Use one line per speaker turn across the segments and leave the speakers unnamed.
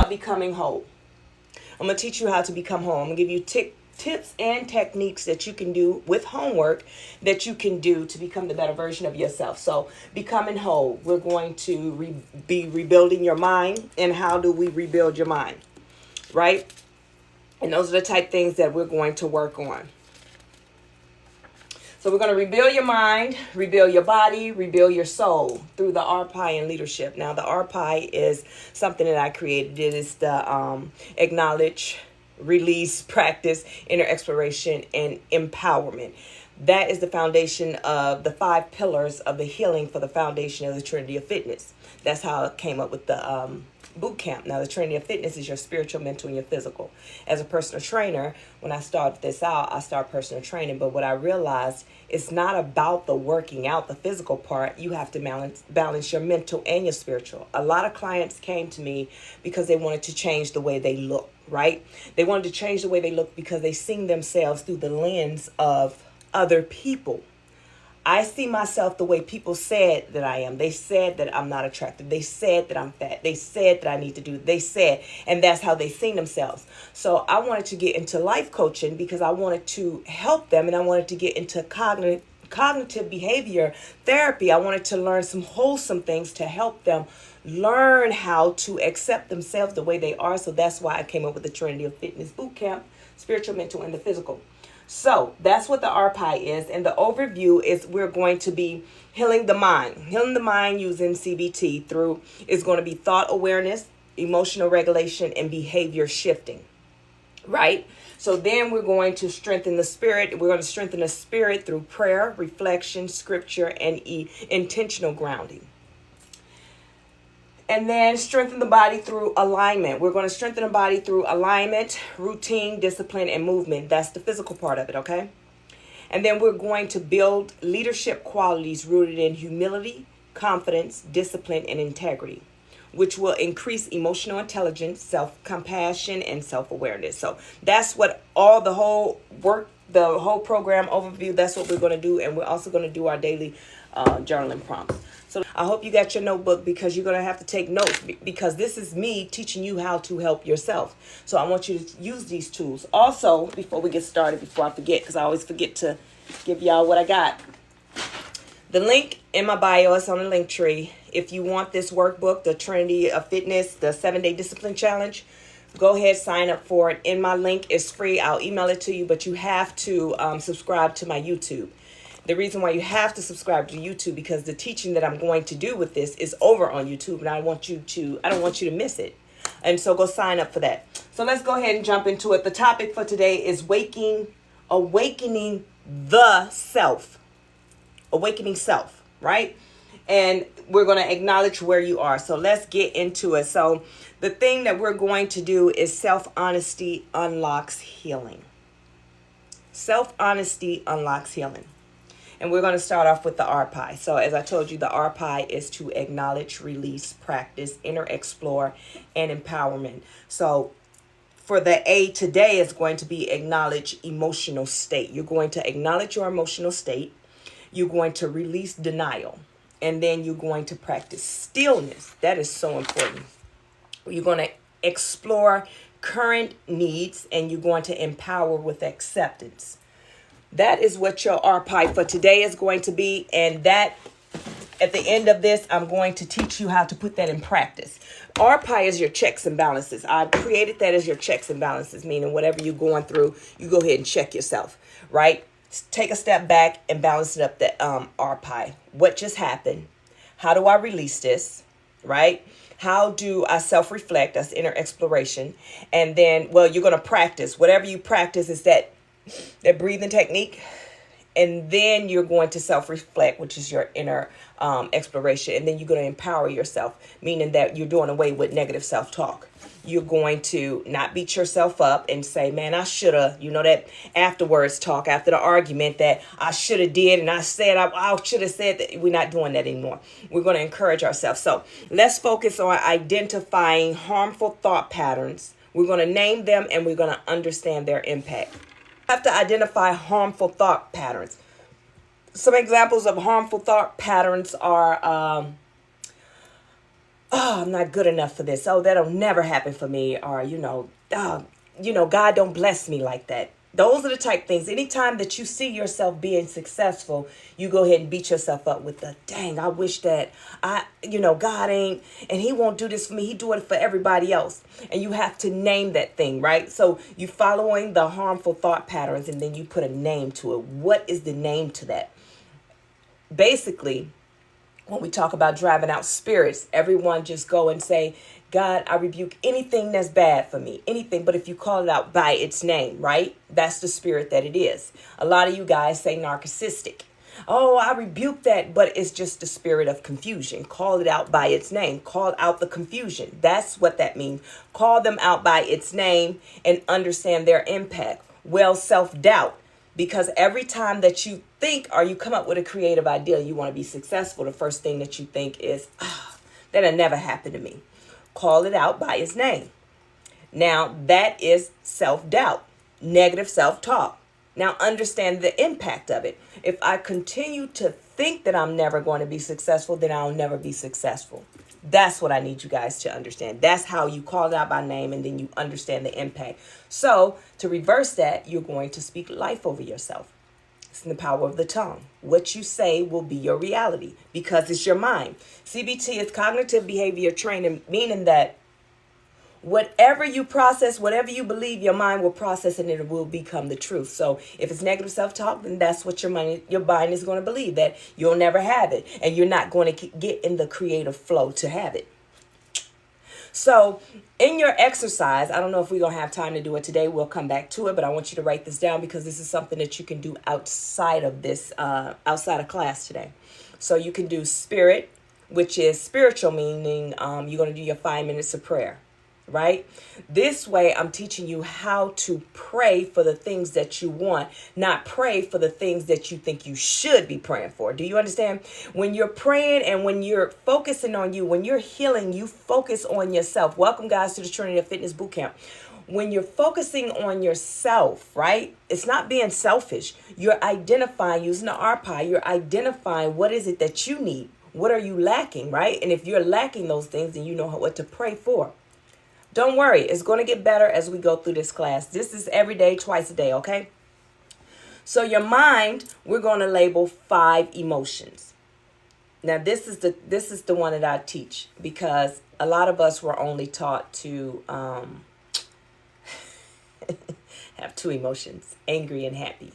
about becoming whole. I'm going to teach you how to become whole. I'm going to give you tips and techniques that you can do with homework that you can do to become the better version of yourself. So becoming whole, we're going to be rebuilding your mind. And how do we rebuild your mind? Right? And those are the type things that we're going to work on. So we're going to rebuild your mind, rebuild your body, rebuild your soul through the RPI and leadership. Now, the RPI is something that I created. It is the acknowledge, release, practice, inner exploration, and empowerment. That is the foundation of the 5 pillars of the healing for the foundation of the Trinity of Fitness. That's how I came up with the boot camp. Now, the Trinity of Fitness is your spiritual, mental, and your physical. As a personal trainer, when I started this out, I started personal training. But what I realized, it's not about the working out, the physical part. You have to balance your mental and your spiritual. A lot of clients came to me because they wanted to change the way they look, right? They wanted to change the way they look because they seen themselves through the lens of other people. I see myself the way people said that I am. They said that I'm not attractive. They said that I'm fat. They said that I need to do. They said, and that's how they seen themselves. So I wanted to get into life coaching because I wanted to help them, and I wanted to get into cognitive behavior therapy. I wanted to learn some wholesome things to help them learn how to accept themselves the way they are. So that's why I came up with the Trinity of Fitness Boot Camp, spiritual, mental, and the physical. So that's what the RPI is. And the overview is we're going to be healing the mind. Healing the mind using CBT is going to be thought awareness, emotional regulation, and behavior shifting. Right? So then we're going to strengthen the spirit. We're going to strengthen the spirit through prayer, reflection, scripture, and intentional grounding. And then strengthen the body through alignment. We're going to strengthen the body through alignment, routine, discipline, and movement. That's the physical part of it, okay? And then we're going to build leadership qualities rooted in humility, confidence, discipline, and integrity, which will increase emotional intelligence, self-compassion, and self-awareness. So that's what all the whole work, the whole program overview, that's what we're going to do. And we're also going to do our daily journaling prompts. So I hope you got your notebook because you're going to have to take notes because this is me teaching you how to help yourself. So I want you to use these tools. Also, before we get started, before I forget, because I always forget to give y'all what I got. The link in my bio is on the link tree. If you want this workbook, the Trinity of Fitness, the 7-Day Discipline Challenge, go ahead, sign up for it. In my link, it's free. I'll email it to you, but you have to subscribe to my YouTube. The reason why you have to subscribe to YouTube because the teaching that I'm going to do with this is over on YouTube, and I don't want you to miss it. And so go sign up for that. So let's go ahead and jump into it. The topic for today is awakening the self. Awakening self, right? And we're going to acknowledge where you are. So let's get into it. So the thing that we're going to do is self-honesty unlocks healing. Self-honesty unlocks healing. And we're going to start off with the RPI. So as I told you, the RPI is to acknowledge, release, practice, inner explore, and empowerment. So for the A today is going to be acknowledge emotional state. You're going to acknowledge your emotional state. You're going to release denial. And then you're going to practice stillness. That is so important. You're going to explore current needs, and you're going to empower with acceptance. That is what your RPI for today is going to be. And that, at the end of this, I'm going to teach you how to put that in practice. RPI is your checks and balances. I created that as your checks and balances, meaning whatever you're going through, you go ahead and check yourself, right? Take a step back and balance it up, the RPI. What just happened? How do I release this, right? How do I self-reflect? That's inner exploration. And then, well, you're going to practice. Whatever you practice is that breathing technique. And then you're going to self-reflect, which is your inner exploration. And then you're going to empower yourself, meaning that you're doing away with negative self-talk. You're going to not beat yourself up and say, man, I should have, that afterwards talk after the argument that I should have did. And I said, I should have said that. We're not doing that anymore. We're going to encourage ourselves. So let's focus on identifying harmful thought patterns. We're going to name them and we're going to understand their impact. Have to identify harmful thought patterns. Some examples of harmful thought patterns are oh, I'm not good enough for this. Oh, that'll never happen for me. Or, God don't bless me like that. Those are the type things. Anytime that you see yourself being successful, you go ahead and beat yourself up with the, dang, I wish that God ain't, and he won't do this for me. He do it for everybody else. And you have to name that thing, right? So you following the harmful thought patterns and then you put a name to it. What is the name to that? Basically, when we talk about driving out spirits, everyone just go and say, God, I rebuke anything that's bad for me, anything. But if you call it out by its name, right? That's the spirit that it is. A lot of you guys say narcissistic. Oh, I rebuke that, but it's just the spirit of confusion. Call it out by its name. Call out the confusion. That's what that means. Call them out by its name and understand their impact. Well, self-doubt. Because every time that you think or you come up with a creative idea, you want to be successful, the first thing that you think is, that'll never happen to me. Call it out by its name. Now, that is self-doubt, negative self-talk. Now, understand the impact of it. If I continue to think that I'm never going to be successful, then I'll never be successful. That's what I need you guys to understand. That's how you call it out by name and then you understand the impact. So to reverse that, you're going to speak life over yourself. It's in the power of the tongue. What you say will be your reality because it's your mind. CBT is cognitive behavior training, meaning that whatever you process, whatever you believe, your mind will process and it will become the truth. So if it's negative self-talk, then that's what your mind is going to believe, that you'll never have it. And you're not going to get in the creative flow to have it. So in your exercise, I don't know if we're going to have time to do it today. We'll come back to it, but I want you to write this down because this is something that you can do outside of this, outside of class today. So you can do spirit, which is spiritual, meaning you're going to do your 5 minutes of prayer. Right? This way, I'm teaching you how to pray for the things that you want, not pray for the things that you think you should be praying for. Do you understand? When you're praying and when you're focusing on you, when you're healing, you focus on yourself. Welcome, guys, to the Trinity of Fitness Bootcamp. When you're focusing on yourself, right? It's not being selfish. You're identifying, using the RPI, you're identifying what is it that you need. What are you lacking, right? And if you're lacking those things, then you know what to pray for. Don't worry, it's going to get better as we go through this class. This is every day, twice a day, okay? So your mind, we're going to label 5 emotions. Now, this is the one that I teach because a lot of us were only taught to have 2 emotions, angry and happy.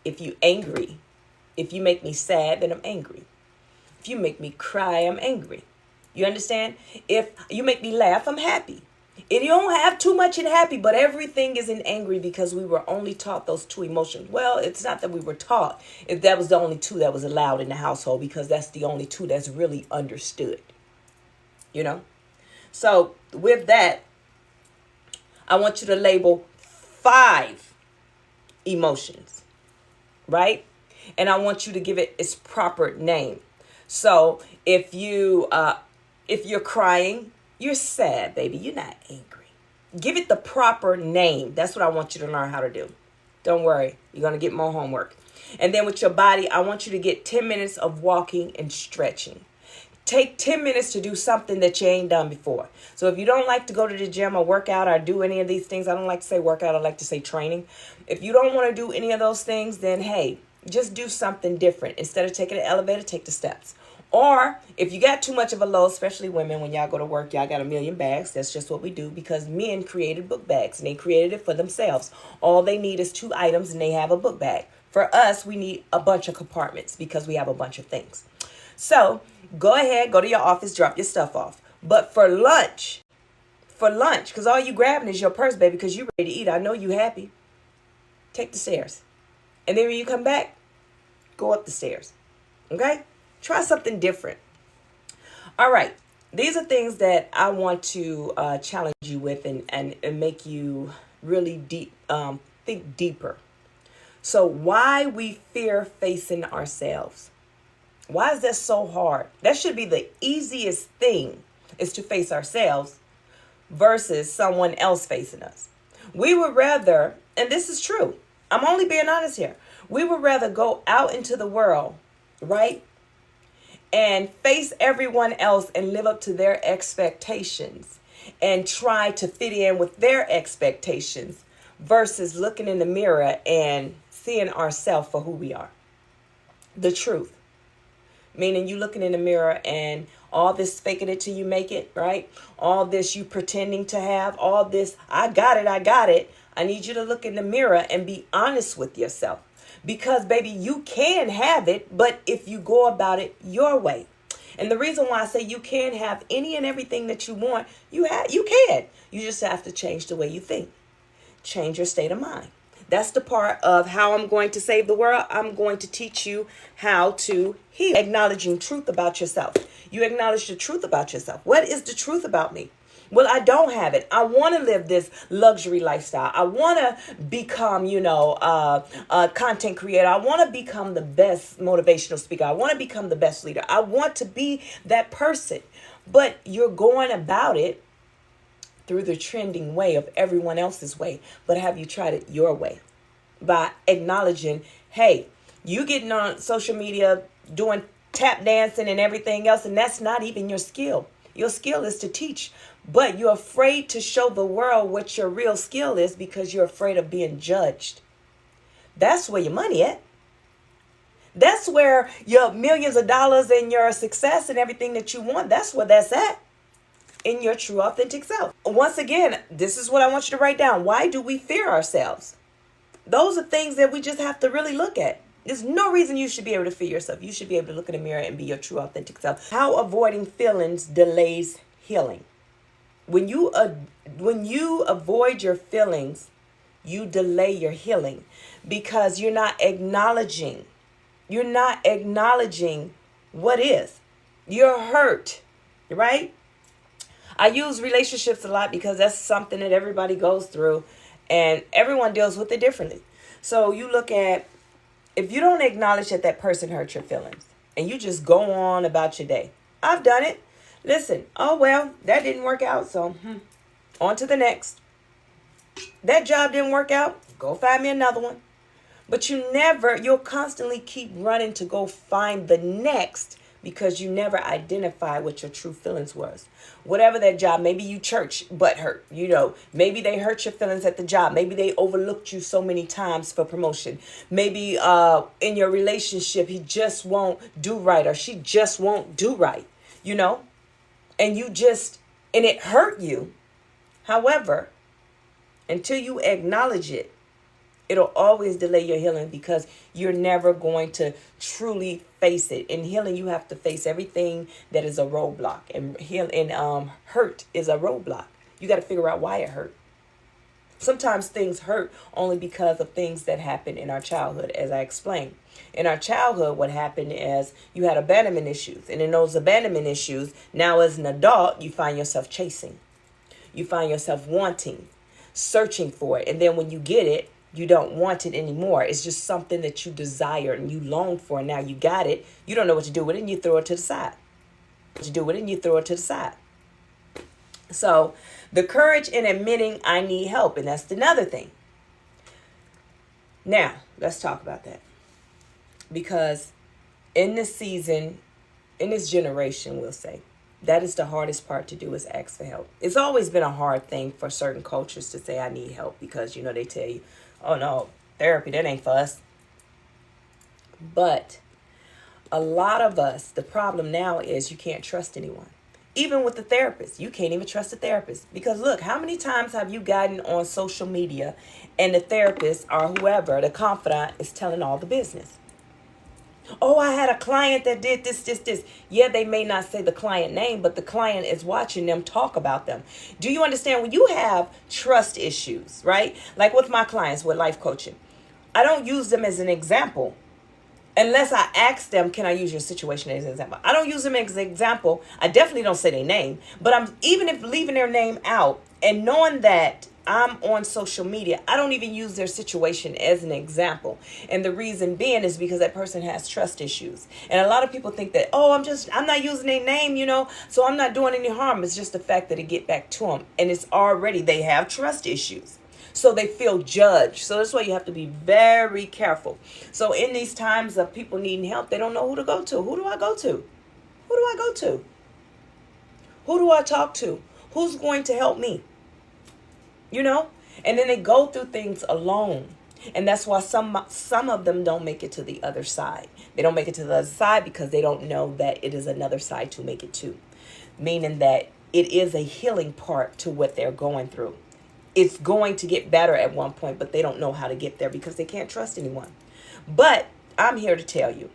If you make me sad, then I'm angry. If you make me cry, I'm angry. You understand? If you make me laugh, I'm happy. And you don't have too much in happy, but everything is in angry because we were only taught those 2 emotions. Well, it's not that we were taught. If that was the only 2 that was allowed in the household because that's the only 2 that's really understood. You know? So with that, I want you to label 5 emotions, right? And I want you to give it its proper name. So if you're crying, you're sad, baby. You're not angry. Give it the proper name. That's what I want you to learn how to do. Don't worry. You're going to get more homework. And then with your body, I want you to get 10 minutes of walking and stretching. Take 10 minutes to do something that you ain't done before. So if you don't like to go to the gym or work out or do any of these things, I don't like to say workout, I like to say training. If you don't want to do any of those things, then hey, just do something different. Instead of taking the elevator, take the steps. Or if you got too much of a load, especially women, when y'all go to work, y'all got a million bags. That's just what we do because men created book bags and they created it for themselves. All they need is 2 items and they have a book bag. For us, we need a bunch of compartments because we have a bunch of things. So go ahead, go to your office, drop your stuff off. But for lunch, because all you grabbing is your purse, baby, because you ready to eat. I know you happy. Take the stairs. And then when you come back, go up the stairs. Okay? Try something different. All right. These are things that I want to challenge you with and make you really think deeper. So why we fear facing ourselves? Why is that so hard? That should be the easiest thing, is to face ourselves versus someone else facing us. We would rather, and this is true, I'm only being honest here. We would rather go out into the world, right? and face everyone else and live up to their expectations and try to fit in with their expectations versus looking in the mirror and seeing ourselves for who we are. The truth. Meaning you looking in the mirror and all this faking it till you make it, right? All this you pretending to have, all this, I got it. I need you to look in the mirror and be honest with yourself. Because, baby, you can have it, but if you go about it your way. And the reason why I say you can have any and everything that you want, you can. You just have to change the way you think. Change your state of mind. That's the part of how I'm going to save the world. I'm going to teach you how to heal. Acknowledging truth about yourself. You acknowledge the truth about yourself. What is the truth about me? Well, I don't have it. I want to live this luxury lifestyle. I want to become, a content creator. I want to become the best motivational speaker. I want to become the best leader. I want to be that person. But you're going about it through the trending way of everyone else's way. But have you tried it your way? By acknowledging, hey, you getting on social media doing tap dancing and everything else, and that's not even your skill. Your skill is to teach, but you're afraid to show the world what your real skill is because you're afraid of being judged. That's where your money at. That's where your millions of dollars and your success and everything that you want, that's where that's at. In your true authentic self. Once again, this is what I want you to write down. Why do we fear ourselves? Those are things that we just have to really look at. There's no reason you should be able to fear yourself. You should be able to look in the mirror and be your true authentic self. How avoiding feelings delays healing. When you avoid your feelings, you delay your healing because you're not acknowledging what is. You're hurt, right? I use relationships a lot because that's something that everybody goes through and everyone deals with it differently. So you look at, if you don't acknowledge that that person hurt your feelings and you just go on about your day. I've done it. Listen, oh, well, that didn't work out. So on to the next. That job didn't work out. Go find me another one. But you'll constantly keep running to go find the next because you never identify what your true feelings was. Whatever that job, maybe you church butt hurt, maybe they hurt your feelings at the job. Maybe they overlooked you so many times for promotion. Maybe in your relationship, he just won't do right or she just won't do right, and it hurt you. However, until you acknowledge it, it'll always delay your healing because you're never going to truly face it. In healing, you have to face everything that is a roadblock. And hurt is a roadblock. You got to figure out why it hurt. Sometimes things hurt only because of things that happened in our childhood, as I explained. In our childhood, what happened is you had abandonment issues. And in those abandonment issues, now as an adult, you find yourself chasing. You find yourself wanting, searching for it. And then when you get it, you don't want it anymore. It's just something that you desire and you long for. And now you got it. You don't know what to do with it and you throw it to the side. So the courage in admitting I need help. And that's another thing. Now, let's talk about that. Because in this season, in this generation, we'll say, that is the hardest part to do is ask for help. It's always been a hard thing for certain cultures to say I need help because, they tell you, oh no, therapy, that ain't for us. But a lot of us, the problem now is you can't trust anyone. Even with the therapist, you can't even trust a therapist. Because look, how many times have you gotten on social media and the therapist or whoever, the confidant, is telling all the business? Oh, I had a client that did this. Yeah, they may not say the client name, but the client is watching them talk about them. Do you understand? When you have trust issues, right? Like with my clients with life coaching, I don't use them as an example unless I ask them, can I use your situation as an example? I don't use them as an example. I definitely don't say their name, but even if leaving their name out and knowing that I'm on social media, I don't even use their situation as an example. And the reason being is because that person has trust issues. And a lot of people think that, oh, I'm not using their name, so I'm not doing any harm. It's just the fact that it get back to them. And it's already, they have trust issues. So they feel judged. So that's why you have to be very careful. So in these times of people needing help, they don't know who to go to. Who do I go to? Who do I go to? Who do I talk to? Who's going to help me? You know? And then they go through things alone. And that's why some of them don't make it to the other side. They don't make it to the other side because they don't know that it is another side to make it to. Meaning that it is a healing part to what they're going through. It's going to get better at one point, but they don't know how to get there because they can't trust anyone. But I'm here to tell you,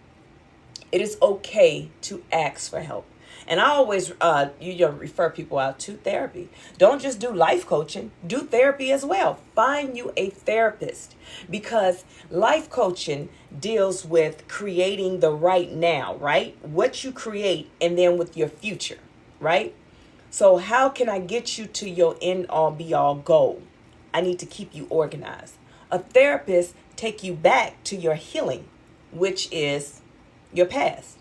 it is okay to ask for help. And I always refer people out to therapy. Don't just do life coaching. Do therapy as well. Find you a therapist, because life coaching deals with creating the right now, right? What you create, and then with your future, right? So how can I get you to your end all be all goal? I need to keep you organized. A therapist take you back to your healing, which is your past.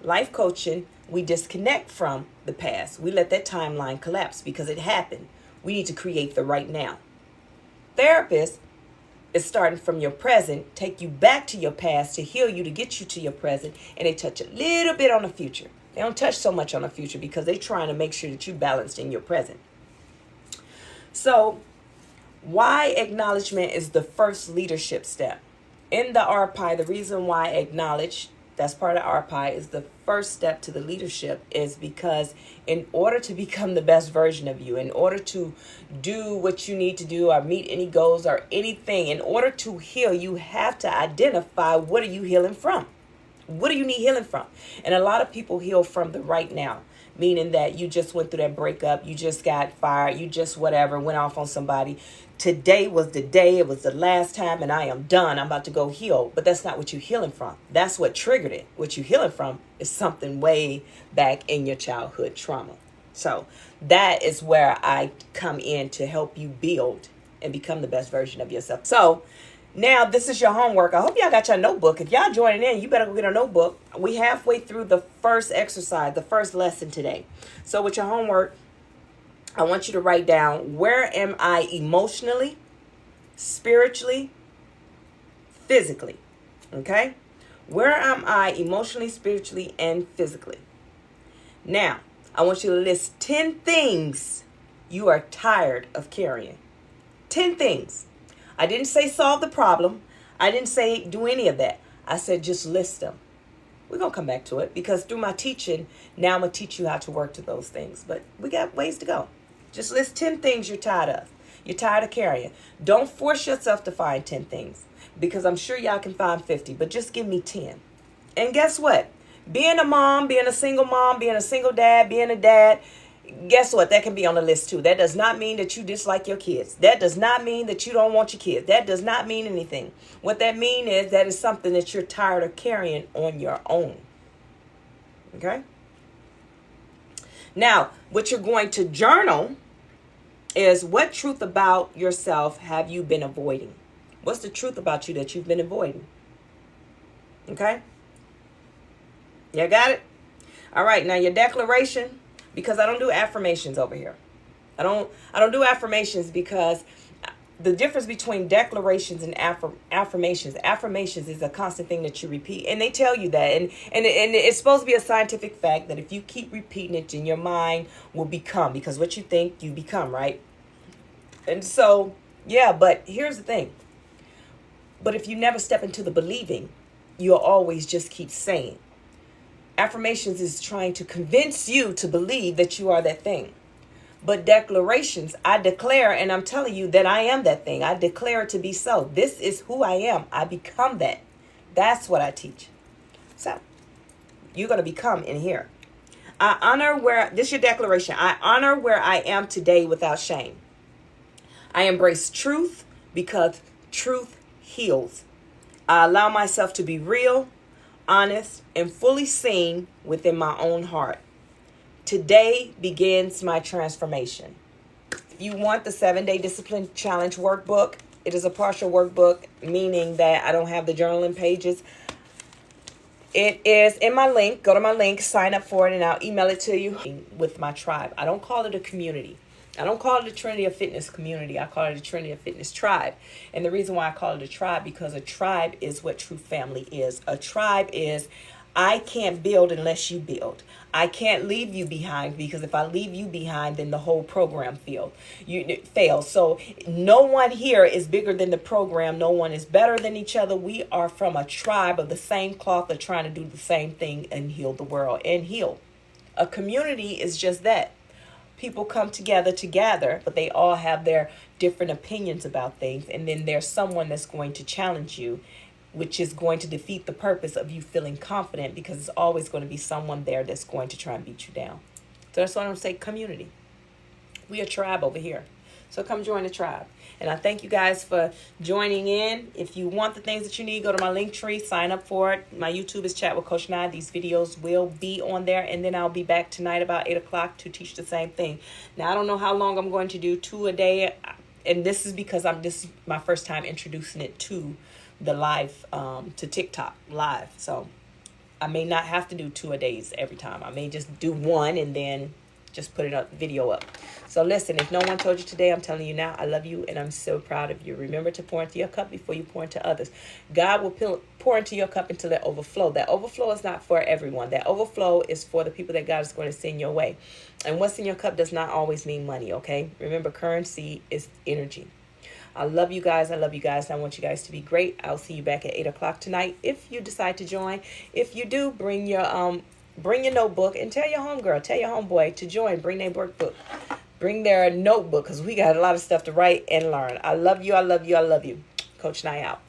Life coaching, we disconnect from the past. We let that timeline collapse because it happened. We need to create the right now. Therapist is starting from your present, take you back to your past to heal you, to get you to your present, and they touch a little bit on the future. They don't touch so much on the future because they're trying to make sure that you're balanced in your present. So, why acknowledgement is the first leadership step? In the RPI, the reason why acknowledge, that's part of RPI, is the first step to the leadership is because in order to become the best version of you, in order to do what you need to do or meet any goals or anything, in order to heal, you have to identify, what are you healing from? What do you need healing from? And a lot of people heal from the right now, meaning that you just went through that breakup, you just got fired, you just whatever, went off on somebody. Today was the day, it was the last time, and I am done. I'm about to go heal. But that's not what you're healing from. That's what triggered it. What you're healing from is something way back in your childhood trauma. So that is where I come in to help you build and become the best version of yourself. So now this is your homework. I hope y'all got your notebook. If y'all joining in, you better go get a notebook. We halfway through the first exercise, the first lesson today. So with your homework, I want you to write down, where am I emotionally, spiritually, physically? Okay? Where am I emotionally, spiritually, and physically? Now, I want you to list 10 things you are tired of carrying. 10 things. I didn't say solve the problem. I didn't say do any of that. I said just list them. We're going to come back to it because through my teaching, now I'm going to teach you how to work to those things. But we got ways to go. Just list 10 things you're tired of. You're tired of carrying. Don't force yourself to find 10 things because I'm sure y'all can find 50, but just give me 10. And guess what? Being a mom, being a single mom, being a single dad, being a dad, guess what? That can be on the list too. That does not mean that you dislike your kids. That does not mean that you don't want your kids. That does not mean anything. What that means is that is something that you're tired of carrying on your own. Okay? Now, what you're going to journal is, what truth about yourself have you been avoiding? What's the truth about you that you've been avoiding? Okay? You got it? All right, now your declaration, because I don't do affirmations over here. I don't do affirmations because the difference between declarations and affirmations is a constant thing that you repeat, and they tell you that, and it's supposed to be a scientific fact that if you keep repeating it, in your mind will become, because what you think you become, right? And so yeah, but here's the thing, but if you never step into the believing, you'll always just keep saying. Affirmations is trying to convince you to believe that you are that thing. But declarations, I declare, and I'm telling you that I am that thing. I declare it to be so. This is who I am. I become that. That's what I teach. So you're going to become in here. I honor where, this is your declaration. I honor where I am today without shame. I embrace truth because truth heals. I allow myself to be real, honest, and fully seen within my own heart. Today begins my transformation. If you want the 7-day discipline challenge workbook, it is a partial workbook, meaning that I don't have the journaling pages. It is in my link. Go to my link, sign up for it, and I'll email it to you with my tribe. I don't call it a community. I don't call it a Trinity of Fitness community. I call it a Trinity of Fitness tribe. And the reason why I call it a tribe, because a tribe is what true family is. A tribe is I can't build unless you build. I can't leave you behind, because if I leave you behind, then the whole program fails. So no one here is bigger than the program. No one is better than each other. We are from a tribe of the same cloth, of trying to do the same thing and heal the world and heal. A community is just that. People come together, but they all have their different opinions about things. And then there's someone that's going to challenge you, which is going to defeat the purpose of you feeling confident, because it's always going to be someone there that's going to try and beat you down. So that's why I don't say community. We a tribe over here. So come join the tribe. And I thank you guys for joining in. If you want the things that you need, go to my link tree, sign up for it. My YouTube is Chat with Coach Nye. These videos will be on there. And then I'll be back tonight about 8 o'clock to teach the same thing. Now, I don't know how long I'm going to do, 2 a day. And this is because this is my first time introducing it to the live, to TikTok live. So I may not have to do 2 a days every time. I may just do 1 and then just put it up, video up. So listen, if no one told you today, I'm telling you now, I love you and I'm so proud of you. Remember to pour into your cup before you pour into others. God will pour into your cup until it overflow. That overflow is not for everyone. That overflow is for the people that God is going to send your way. And what's in your cup does not always mean money, okay? Remember, currency is energy. I love you guys. I love you guys. I want you guys to be great. I'll see you back at 8 o'clock tonight if you decide to join. If you do, bring your notebook and tell your homegirl, tell your homeboy to join. Bring their workbook. Bring their notebook, because we got a lot of stuff to write and learn. I love you. I love you. I love you. Coach Nye out.